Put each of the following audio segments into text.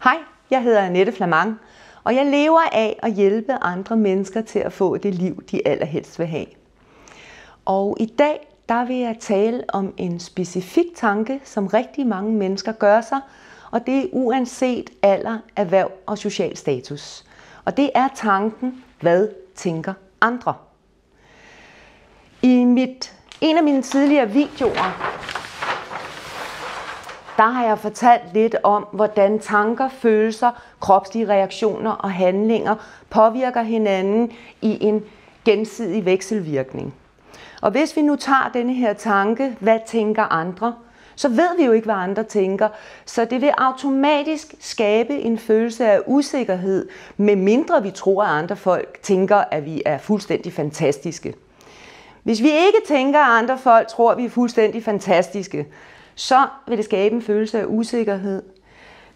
Hej, jeg hedder Annette Flamang, og jeg lever af at hjælpe andre mennesker til at få det liv, de allerhelst vil have. Og i dag, der vil jeg tale om en specifik tanke, som rigtig mange mennesker gør sig, og det er uanset alder, erhverv og social status. Og det er tanken, hvad tænker andre? I en af mine tidligere videoer, der har jeg fortalt lidt om, hvordan tanker, følelser, kropslige reaktioner og handlinger påvirker hinanden i en gensidig vekselvirkning. Og hvis vi nu tager denne her tanke, hvad tænker andre, så ved vi jo ikke, hvad andre tænker. Så det vil automatisk skabe en følelse af usikkerhed, medmindre vi tror, at andre folk tænker, at vi er fuldstændig fantastiske. Hvis vi ikke tænker, at andre folk tror, at vi er fuldstændig fantastiske, så vil det skabe en følelse af usikkerhed.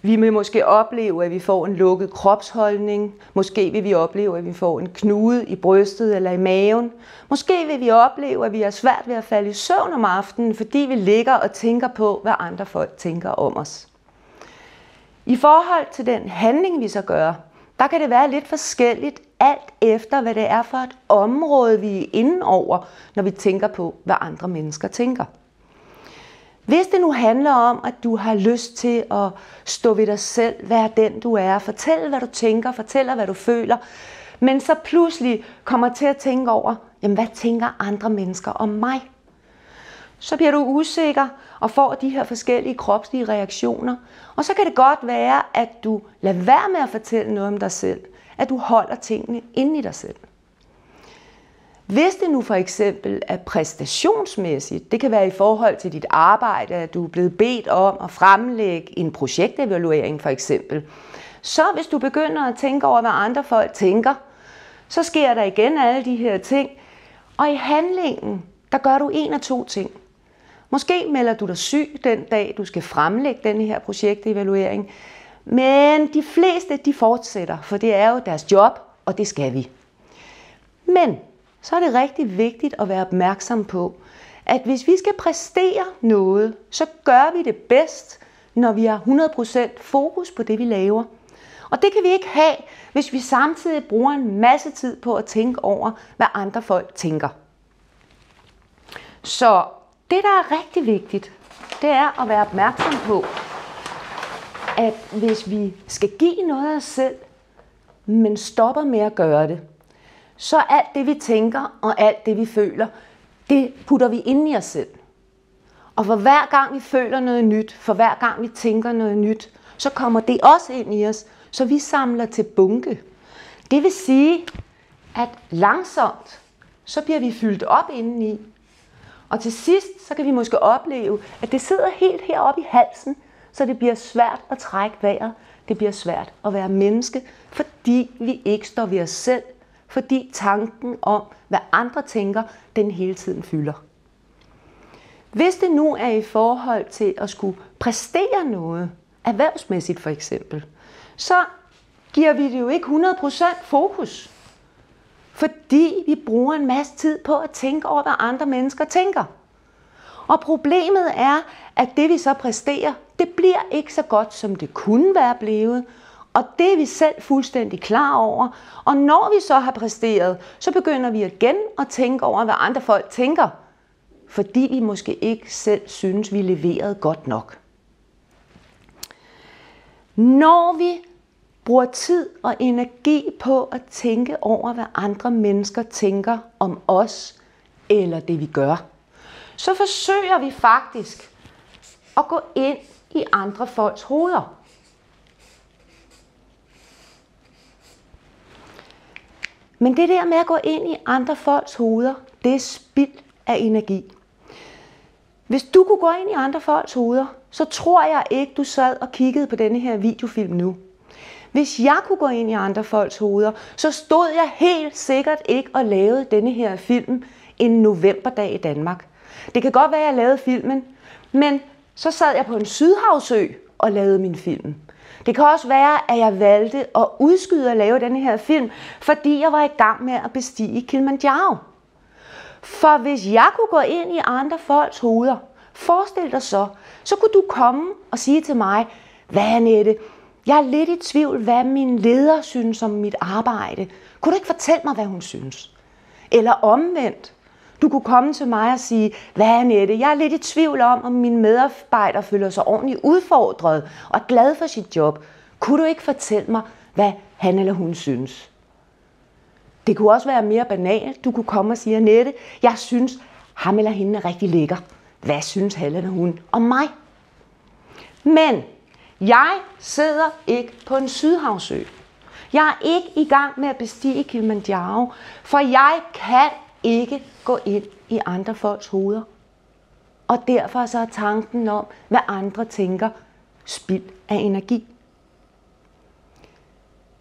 Vi vil måske opleve, at vi får en lukket kropsholdning. Måske vil vi opleve, at vi får en knude i brystet eller i maven. Måske vil vi opleve, at vi har svært ved at falde i søvn om aftenen, fordi vi ligger og tænker på, hvad andre folk tænker om os. I forhold til den handling, vi så gør, der kan det være lidt forskelligt, alt efter hvad det er for et område, vi er inde over, når vi tænker på, hvad andre mennesker tænker. Hvis det nu handler om, at du har lyst til at stå ved dig selv, være den du er, fortælle hvad du tænker, fortælle hvad du føler, men så pludselig kommer til at tænke over, jamen hvad tænker andre mennesker om mig? Så bliver du usikker og får de her forskellige kropslige reaktioner. Og så kan det godt være, at du lader være med at fortælle noget om dig selv, at du holder tingene inde i dig selv. Hvis det nu for eksempel er præstationsmæssigt, det kan være i forhold til dit arbejde, at du er blevet bedt om at fremlægge en projektevaluering for eksempel, så hvis du begynder at tænke over, hvad andre folk tænker, så sker der igen alle de her ting, og i handlingen, der gør du en af to ting. Måske melder du dig syg den dag, du skal fremlægge den her projektevaluering, men de fleste, de fortsætter, for det er jo deres job, og det skal vi. Men så er det rigtig vigtigt at være opmærksom på, at hvis vi skal præstere noget, så gør vi det bedst, når vi har 100% fokus på det, vi laver. Og det kan vi ikke have, hvis vi samtidig bruger en masse tid på at tænke over, hvad andre folk tænker. Så det, der er rigtig vigtigt, det er at være opmærksom på, at hvis vi skal give noget af os selv, men stopper med at gøre det, så alt det, vi tænker og alt det, vi føler, det putter vi ind i os selv. Og for hver gang vi føler noget nyt, for hver gang vi tænker noget nyt, så kommer det også ind i os, så vi samler til bunke. Det vil sige, at langsomt, så bliver vi fyldt op indeni. Og til sidst, så kan vi måske opleve, at det sidder helt heroppe i halsen, så det bliver svært at trække vejret. Det bliver svært at være menneske, fordi vi ikke står ved os selv, fordi tanken om, hvad andre tænker, den hele tiden fylder. Hvis det nu er i forhold til at skulle præstere noget, erhvervsmæssigt for eksempel, så giver vi det jo ikke 100% fokus. Fordi vi bruger en masse tid på at tænke over, hvad andre mennesker tænker. Og problemet er, at det vi så præsterer, det bliver ikke så godt, som det kunne være blevet. Og det er vi selv fuldstændig klar over. Og når vi så har præsteret, så begynder vi igen at tænke over, hvad andre folk tænker. Fordi vi måske ikke selv synes, vi leverede godt nok. Når vi bruger tid og energi på at tænke over, hvad andre mennesker tænker om os eller det vi gør, så forsøger vi faktisk at gå ind i andre folks hoveder. Men det der med at gå ind i andre folks hoveder, det er spild af energi. Hvis du kunne gå ind i andre folks hoveder, så tror jeg ikke, du sad og kiggede på denne her videofilm nu. Hvis jeg kunne gå ind i andre folks hoveder, så stod jeg helt sikkert ikke og lavede denne her film en novemberdag i Danmark. Det kan godt være, at jeg lavede filmen, men så sad jeg på en sydhavsø og lavede min film. Det kan også være, at jeg valgte at udskyde at lave denne her film, fordi jeg var i gang med at bestige Kilimanjaro. For hvis jeg kunne gå ind i andre folks hoveder, forestil dig så kunne du komme og sige til mig, hvad Annette, Jeg er lidt i tvivl, hvad min leder synes om mit arbejde. Kunne du ikke fortælle mig, hvad hun synes? Eller omvendt. Du kunne komme til mig og sige, hvad Annette, jeg er lidt i tvivl om min medarbejder føler sig ordentligt udfordret og er glad for sit job. Kunne du ikke fortælle mig, hvad han eller hun synes? Det kunne også være mere banalt. Du kunne komme og sige, Annette, jeg synes, ham eller hende er rigtig lækker. Hvad synes han eller hun om mig? Men jeg sidder ikke på en sydhavsø. Jeg er ikke i gang med at bestige Kilimanjaro, for jeg kan ikke gå ind i andre folks hoveder. Og derfor så er tanken om, hvad andre tænker, spild af energi.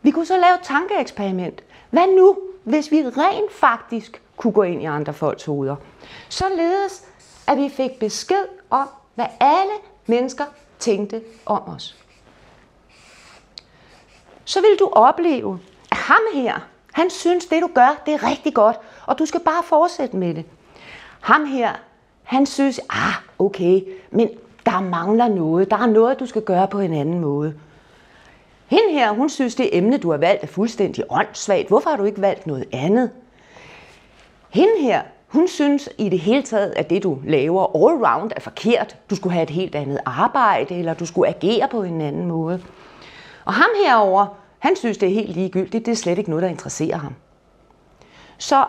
Vi kunne så lave et tankeeksperiment. Hvad nu, hvis vi rent faktisk kunne gå ind i andre folks hoveder? Således, at vi fik besked om, hvad alle mennesker tænkte om os. Så vil du opleve, at ham her, han synes, det du gør, det er rigtig godt, og du skal bare fortsætte med det. Ham her, han synes, okay, men der mangler noget. Der er noget, du skal gøre på en anden måde. Hende her, hun synes, det emne, du har valgt, er fuldstændig åndssvagt. Hvorfor har du ikke valgt noget andet? Hende her, hun synes i det hele taget, at det, du laver all round, er forkert. Du skulle have et helt andet arbejde, eller du skulle agere på en anden måde. Og ham herover, han synes, det er helt ligegyldigt. Det er slet ikke noget, der interesserer ham. Så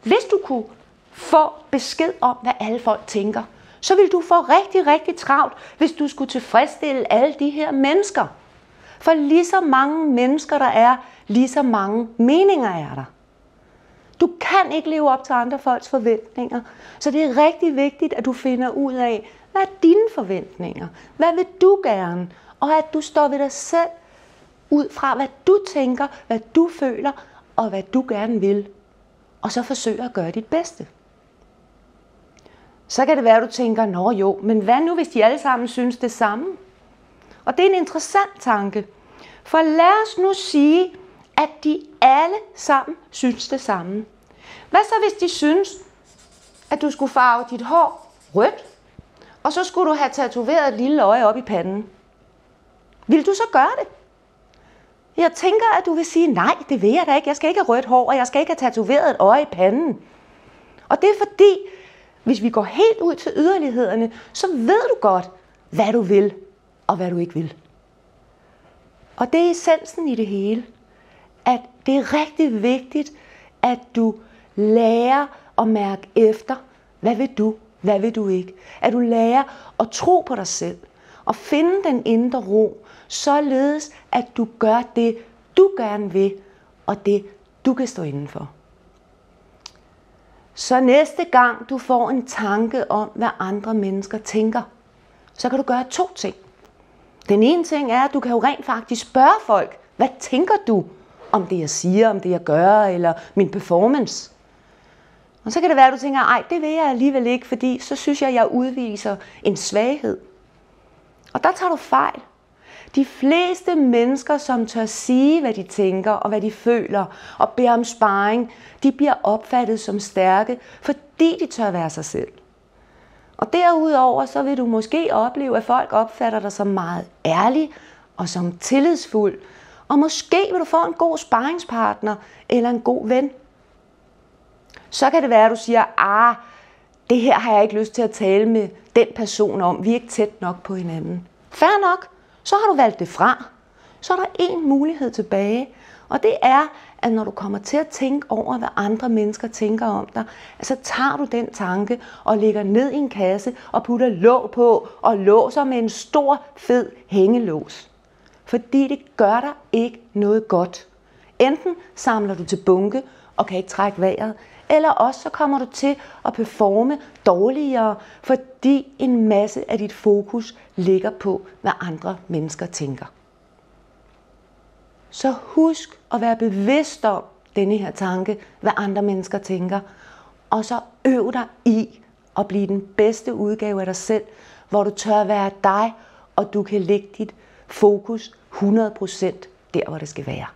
hvis du kunne få besked om, hvad alle folk tænker, så vil du få rigtig, rigtig travlt, hvis du skulle tilfredsstille alle de her mennesker. For lige så mange mennesker der er, lige så mange meninger er der. Du kan ikke leve op til andre folks forventninger, så det er rigtig vigtigt, at du finder ud af, hvad er dine forventninger? Hvad vil du gerne? Og at du står ved dig selv ud fra, hvad du tænker, hvad du føler og hvad du gerne vil. Og så forsøger at gøre dit bedste. Så kan det være, at du tænker, nå jo, men hvad nu, hvis de alle sammen synes det samme? Og det er en interessant tanke. For lad os nu sige, at de alle sammen synes det samme. Hvad så, hvis de synes, at du skulle farve dit hår rødt, og så skulle du have tatoveret et lille øje op i panden? Vil du så gøre det? Jeg tænker, at du vil sige, nej, det vil jeg da ikke. Jeg skal ikke have rødt hår, og jeg skal ikke have tatoveret et øje i panden. Og det er fordi, hvis vi går helt ud til yderlighederne, så ved du godt, hvad du vil, og hvad du ikke vil. Og det er essensen i det hele, at det er rigtig vigtigt, at du lærer at mærke efter, hvad vil du, hvad vil du ikke. At du lærer at tro på dig selv, og finde den indre ro, således at du gør det, du gerne vil, og det, du kan stå indenfor. Så næste gang du får en tanke om, hvad andre mennesker tænker, så kan du gøre 2 ting. Den ene ting er, at du kan jo rent faktisk spørge folk, hvad tænker du om det, jeg siger, om det, jeg gør, eller min performance? Og så kan det være, at du tænker, ej, det vil jeg alligevel ikke, fordi så synes jeg udviser en svaghed. Og der tager du fejl. De fleste mennesker, som tør sige, hvad de tænker og hvad de føler, og beder om sparring, de bliver opfattet som stærke, fordi de tør være sig selv. Og derudover så vil du måske opleve, at folk opfatter dig som meget ærlig og som tillidsfuld. Og måske vil du få en god sparringspartner eller en god ven. Så kan det være, at du siger, det her har jeg ikke lyst til at tale med den person om. Vi er ikke tæt nok på hinanden. Fair nok, så har du valgt det fra. Så er der en mulighed tilbage, og det er, at når du kommer til at tænke over, hvad andre mennesker tænker om dig, så tager du den tanke og lægger ned i en kasse og putter låg på og låser med en stor, fed hængelås. Fordi det gør dig ikke noget godt. Enten samler du til bunke og kan ikke trække vejret, eller også så kommer du til at performe dårligere, fordi en masse af dit fokus ligger på, hvad andre mennesker tænker. Så husk at være bevidst om denne her tanke, hvad andre mennesker tænker, og så øv dig i at blive den bedste udgave af dig selv, hvor du tør være dig, og du kan lægge dit fokus 100% der, hvor det skal være.